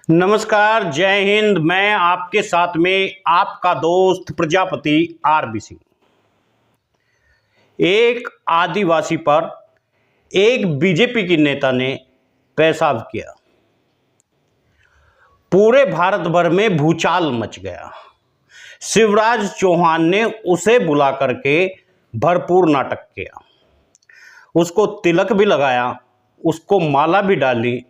नमस्कार, जय हिंद। मैं आपके साथ में आपका दोस्त प्रजापति आरबी सिंह। एक आदिवासी पर एक बीजेपी की नेता ने पेशाब किया, पूरे भारत भर में भूचाल मच गया। शिवराज चौहान ने उसे बुला करके भरपूर नाटक किया, उसको तिलक भी लगाया, उसको माला भी डाली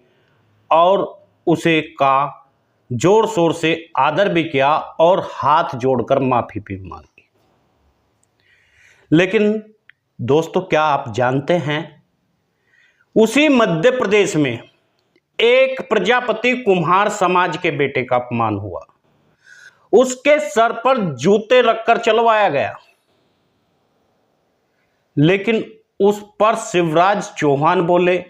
और उसे का जोर शोर से आदर भी किया और हाथ जोड़कर माफी भी मांगी। लेकिन दोस्तों, क्या आप जानते हैं, उसी मध्य प्रदेश में एक प्रजापति कुम्हार समाज के बेटे का अपमान हुआ, उसके सर पर जूते रखकर चलवाया गया। लेकिन उस पर शिवराज चौहान बोले,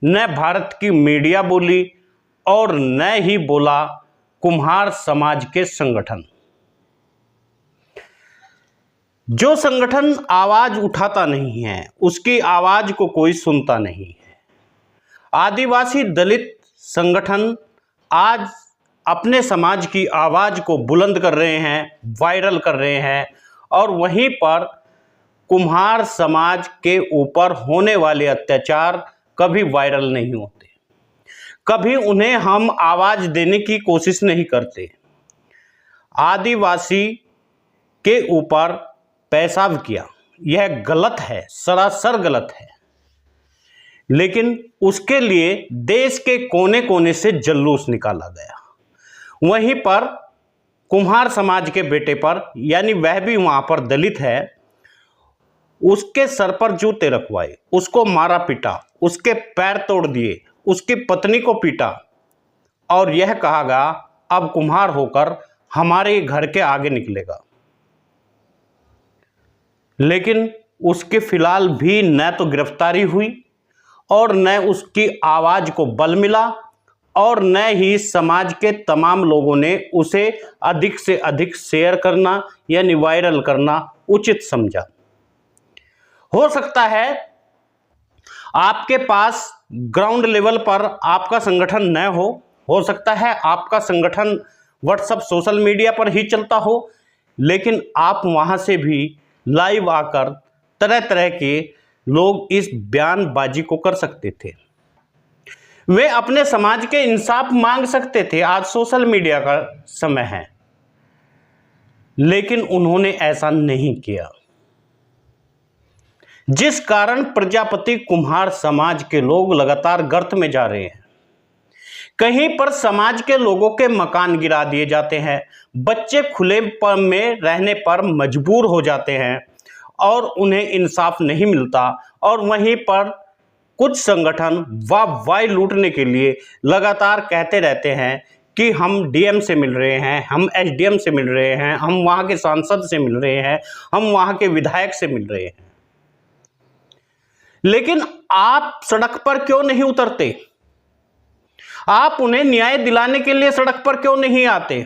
न भारत की मीडिया बोली और न ही बोला कुम्हार समाज के संगठन। जो संगठन आवाज उठाता नहीं है, उसकी आवाज को कोई सुनता नहीं है। आदिवासी दलित संगठन आज अपने समाज की आवाज को बुलंद कर रहे हैं, वायरल कर रहे हैं, और वहीं पर कुम्हार समाज के ऊपर होने वाले अत्याचार कभी वायरल नहीं होते, कभी उन्हें हम आवाज देने की कोशिश नहीं करते। आदिवासी के ऊपर पेशाब किया, यह गलत है, सरासर गलत है। लेकिन उसके लिए देश के कोने कोने से जुलूस निकाला गया। वहीं पर कुम्हार समाज के बेटे पर, यानी वह भी वहां पर दलित है, उसके सर पर जूते रखवाए, उसको मारा पीटा, उसके पैर तोड़ दिए, उसकी पत्नी को पीटा और यह कहा गया अब कुम्हार होकर हमारे घर के आगे निकलेगा। लेकिन उसके फिलहाल भी न तो गिरफ्तारी हुई और न उसकी आवाज को बल मिला और न ही समाज के तमाम लोगों ने उसे अधिक से अधिक शेयर करना यानी वायरल करना उचित समझा। हो सकता है आपके पास ग्राउंड लेवल पर आपका संगठन न हो सकता है आपका संगठन व्हाट्सएप सोशल मीडिया पर ही चलता हो, लेकिन आप वहां से भी लाइव आकर तरह तरह के लोग इस बयानबाजी को कर सकते थे। वे अपने समाज के इंसाफ मांग सकते थे। आज सोशल मीडिया का समय है, लेकिन उन्होंने ऐसा नहीं किया, जिस कारण प्रजापति कुम्हार समाज के लोग लगातार गर्त में जा रहे हैं। कहीं पर समाज के लोगों के मकान गिरा दिए जाते हैं, बच्चे खुले में रहने पर मजबूर हो जाते हैं और उन्हें इंसाफ नहीं मिलता, और वहीं पर कुछ संगठन वाह लूटने के लिए लगातार कहते रहते हैं कि हम डीएम से मिल रहे हैं, हम एसडीएम से मिल रहे हैं, हम वहां के सांसद से मिल रहे हैं, हम वहां के विधायक से मिल रहे हैं। लेकिन आप सड़क पर क्यों नहीं उतरते? आप उन्हें न्याय दिलाने के लिए सड़क पर क्यों नहीं आते?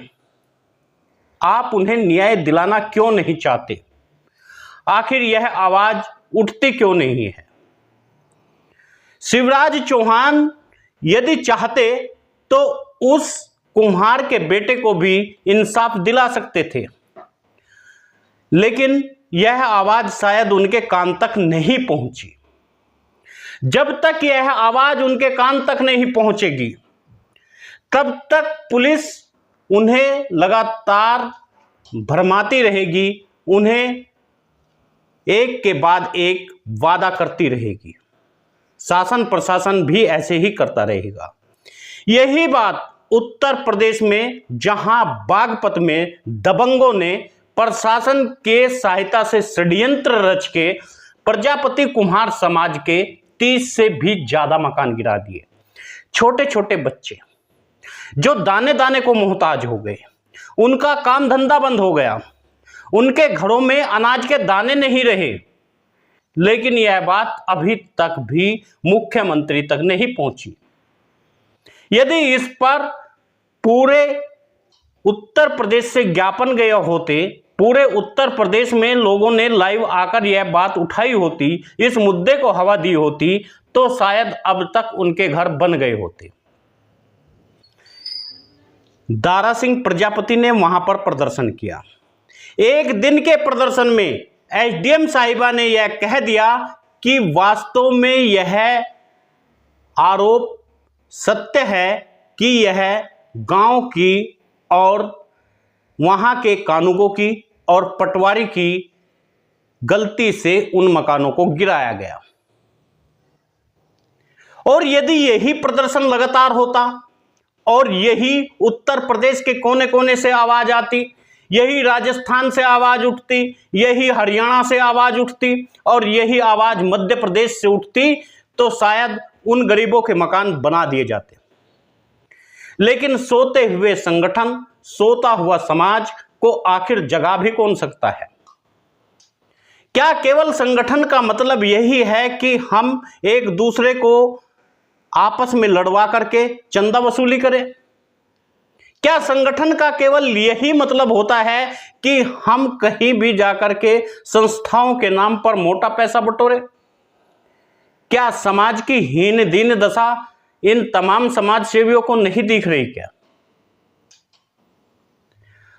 आप उन्हें न्याय दिलाना क्यों नहीं चाहते? आखिर यह आवाज उठती क्यों नहीं है? शिवराज चौहान यदि चाहते तो उस कुम्हार के बेटे को भी इंसाफ दिला सकते थे, लेकिन यह आवाज शायद उनके कान तक नहीं पहुंची। जब तक यह आवाज उनके कान तक नहीं पहुंचेगी, तब तक पुलिस उन्हें लगातार भरमाती रहेगी, उन्हें एक के बाद एक वादा करती रहेगी। शासन प्रशासन भी ऐसे ही करता रहेगा। यही बात उत्तर प्रदेश में, जहां बागपत में दबंगों ने प्रशासन के सहायता से षड्यंत्र रच के प्रजापति कुम्हार समाज के 30 से भी ज्यादा मकान गिरा दिए। छोटे छोटे बच्चे जो दाने दाने को मोहताज हो गए, उनका काम धंधा बंद हो गया, उनके घरों में अनाज के दाने नहीं रहे। लेकिन यह बात अभी तक भी मुख्यमंत्री तक नहीं पहुंची। यदि इस पर पूरे उत्तर प्रदेश से ज्ञापन गए होते, पूरे उत्तर प्रदेश में लोगों ने लाइव आकर यह बात उठाई होती, इस मुद्दे को हवा दी होती, तो शायद अब तक उनके घर बन गए होते। दारा सिंह प्रजापति ने वहां पर प्रदर्शन किया। एक दिन के प्रदर्शन में एसडीएम साहिबा ने यह कह दिया कि वास्तव में यह आरोप सत्य है कि यह गांव की और वहां के कानूनों की और पटवारी की गलती से उन मकानों को गिराया गया। और यदि यही प्रदर्शन लगातार होता और यही उत्तर प्रदेश के कोने कोने से आवाज आती, यही राजस्थान से आवाज उठती, यही हरियाणा से आवाज उठती और यही आवाज मध्य प्रदेश से उठती, तो शायद उन गरीबों के मकान बना दिए जाते। लेकिन सोते हुए संगठन, सोता हुआ समाज को आखिर जगा भी कौन सकता है? क्या केवल संगठन का मतलब यही है कि हम एक दूसरे को आपस में लड़वा करके चंदा वसूली करें? क्या संगठन का केवल यही मतलब होता है कि हम कहीं भी जाकर के संस्थाओं के नाम पर मोटा पैसा बटोरे? क्या समाज की हीन दीन दशा इन तमाम समाज सेवियों को नहीं दिख रही क्या?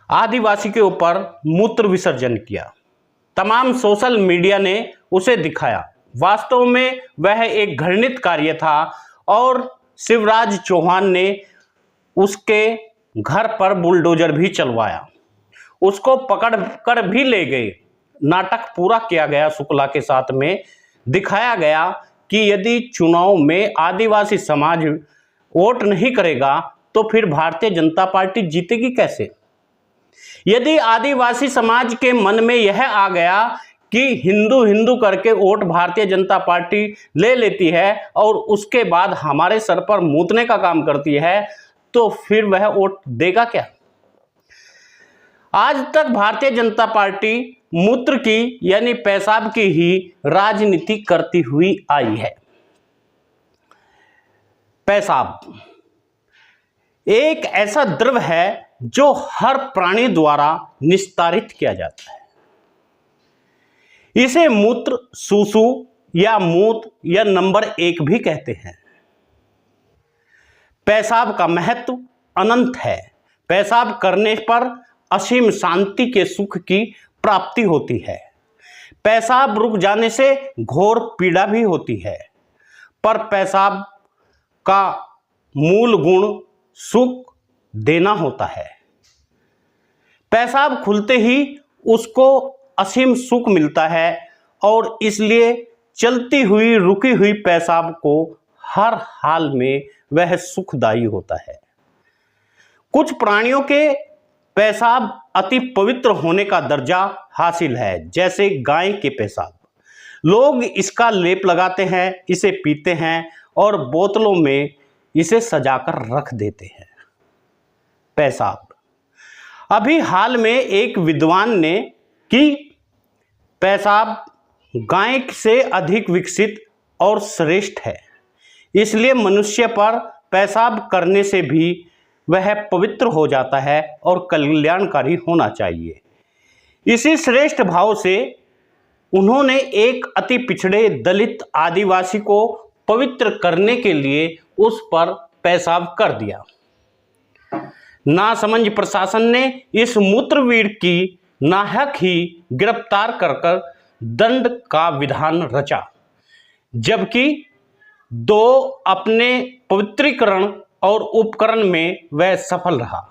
आदिवासी के ऊपर मूत्र विसर्जन किया, तमाम सोशल मीडिया ने उसे दिखाया। वास्तव में वह एक घृणित कार्य था और शिवराज चौहान ने उसके घर पर बुलडोजर भी चलवाया, उसको पकड़ कर भी ले गए। नाटक पूरा किया गया, शुक्ला के साथ में दिखाया गया कि यदि चुनाव में आदिवासी समाज वोट नहीं करेगा तो फिर भारतीय जनता पार्टी जीतेगी कैसे? यदि आदिवासी समाज के मन में यह आ गया कि हिंदू हिंदू करके वोट भारतीय जनता पार्टी ले लेती है और उसके बाद हमारे सर पर मूतने का काम करती है, तो फिर वह वोट देगा क्या? आज तक भारतीय जनता पार्टी मूत्र की यानी पेशाब की ही राजनीति करती हुई आई है। पेशाब एक ऐसा द्रव है जो हर प्राणी द्वारा निस्तारित किया जाता है। इसे मूत्र, सूसू या मूत या नंबर 1 भी कहते हैं। पेशाब का महत्व अनंत है। पेशाब करने पर असीम शांति के सुख की प्राप्ति होती है। पेशाब रुक जाने से घोर पीड़ा भी होती है, पर पेशाब का मूल गुण सुख देना होता है। पेशाब खुलते ही उसको असीम सुख मिलता है और इसलिए चलती हुई रुकी हुई पेशाब को हर हाल में वह सुखदायी होता है। कुछ प्राणियों के पेशाब अति पवित्र होने का दर्जा हासिल है, जैसे गाय के पेशाब। लोग इसका लेप लगाते हैं, इसे पीते हैं और बोतलों में इसे सजाकर रख देते हैं। पेशाब अभी हाल में एक विद्वान ने कि पेशाब गाय से अधिक विकसित और श्रेष्ठ है, इसलिए मनुष्य पर पेशाब करने से भी वह पवित्र हो जाता है और कल्याणकारी होना चाहिए। इसी श्रेष्ठ भाव से उन्होंने एक अति पिछड़े दलित आदिवासी को पवित्र करने के लिए उस पर पेशाब कर दिया। नासमझ प्रशासन ने इस मूत्रवीर की नाहक ही गिरफ्तार कर दंड का विधान रचा, जबकि 2 अपने पवित्रीकरण और उपकरण में वह सफल रहा।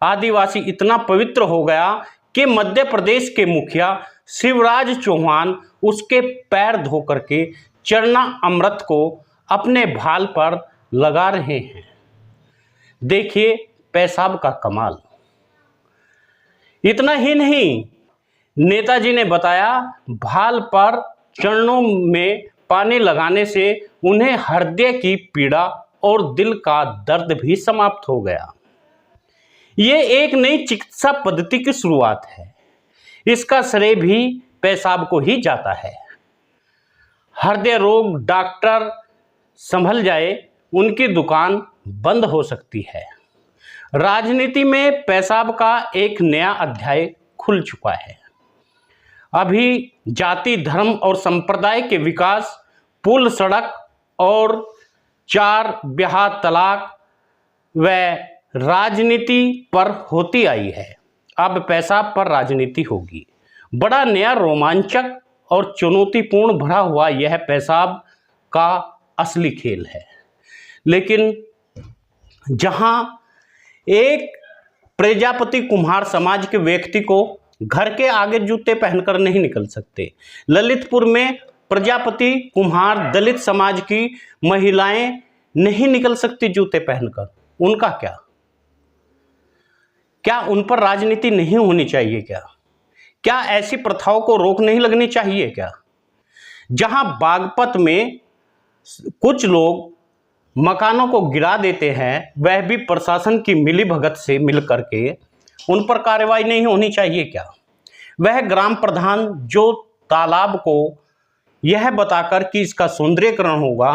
आदिवासी इतना पवित्र हो गया कि मध्य प्रदेश के मुखिया शिवराज चौहान उसके पैर धो करके चरना अमृत को अपने भाल पर लगा रहे हैं। देखिए पेशाब का कमाल। इतना ही नहीं, नेताजी ने बताया भाल पर चरणों में पानी लगाने से उन्हें हृदय की पीड़ा और दिल का दर्द भी समाप्त हो गया। ये एक नई चिकित्सा पद्धति की शुरुआत है। इसका श्रेय भी पेशाब को ही जाता है। हृदय रोग डॉक्टर संभल जाए, उनकी दुकान बंद हो सकती है। राजनीति में पेशाब का एक नया अध्याय खुल चुका है। अभी जाति, धर्म और संप्रदाय के विकास, पुल, सड़क और 4 ब्याह, तलाक व राजनीति पर होती आई है, अब पेशाब पर राजनीति होगी। बड़ा नया रोमांचक और चुनौतीपूर्ण भरा हुआ यह पेशाब का असली खेल है। लेकिन जहां एक प्रजापति कुम्हार समाज के व्यक्ति को घर के आगे जूते पहनकर नहीं निकल सकते, ललितपुर में प्रजापति कुम्हार दलित समाज की महिलाएं नहीं निकल सकती जूते पहनकर, उनका क्या उन पर राजनीति नहीं होनी चाहिए? क्या ऐसी प्रथाओं को रोक नहीं लगनी चाहिए क्या? जहां बागपत में कुछ लोग मकानों को गिरा देते हैं, वह भी प्रशासन की मिलीभगत से मिल करके, उन पर कार्रवाई नहीं होनी चाहिए क्या? वह ग्राम प्रधान जो तालाब को यह बताकर कि इसका सौंदर्यीकरण होगा,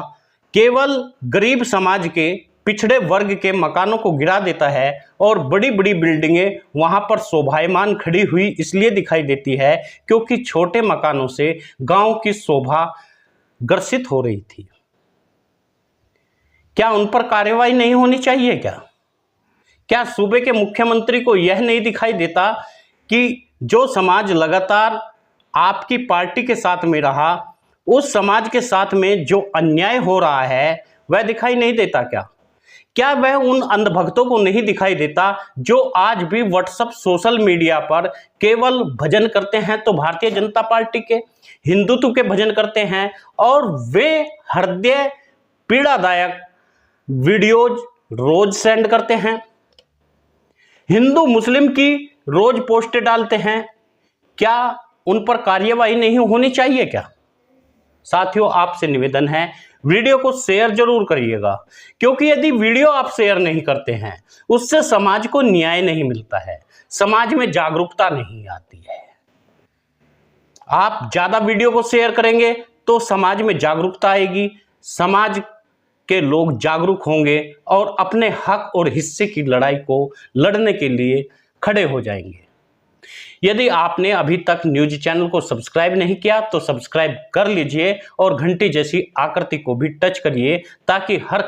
केवल गरीब समाज के पिछड़े वर्ग के मकानों को गिरा देता है और बड़ी बड़ी बिल्डिंगें वहां पर शोभायमान खड़ी हुई इसलिए दिखाई देती है क्योंकि छोटे मकानों से गांव की शोभा ग्रसित हो रही थी। क्या उन पर कार्रवाई नहीं होनी चाहिए क्या सूबे के मुख्यमंत्री को यह नहीं दिखाई देता कि जो समाज लगातार आपकी पार्टी के साथ में रहा, उस समाज के साथ में जो अन्याय हो रहा है वह दिखाई नहीं देता क्या वह उन अंधभक्तों को नहीं दिखाई देता जो आज भी व्हाट्सएप सोशल मीडिया पर केवल भजन करते हैं तो भारतीय जनता पार्टी के, हिंदुत्व के भजन करते हैं और वे हृदय पीड़ादायक वीडियोज रोज सेंड करते हैं, हिंदू मुस्लिम की रोज पोस्टें डालते हैं? क्या उन पर कार्यवाही नहीं होनी चाहिए क्या? साथियों, आपसे निवेदन है, वीडियो को शेयर जरूर करिएगा, क्योंकि यदि वीडियो आप शेयर नहीं करते हैं उससे समाज को न्याय नहीं मिलता है, समाज में जागरूकता नहीं आती है। आप ज्यादा वीडियो को शेयर करेंगे तो समाज में जागरूकता आएगी, समाज के लोग जागरूक होंगे और अपने हक और हिस्से की लड़ाई को लड़ने के लिए खड़े हो जाएंगे। यदि आपने अभी तक न्यूज चैनल को सब्सक्राइब नहीं किया तो सब्सक्राइब कर लीजिए और घंटी जैसी आकृति को भी टच करिए ताकि हर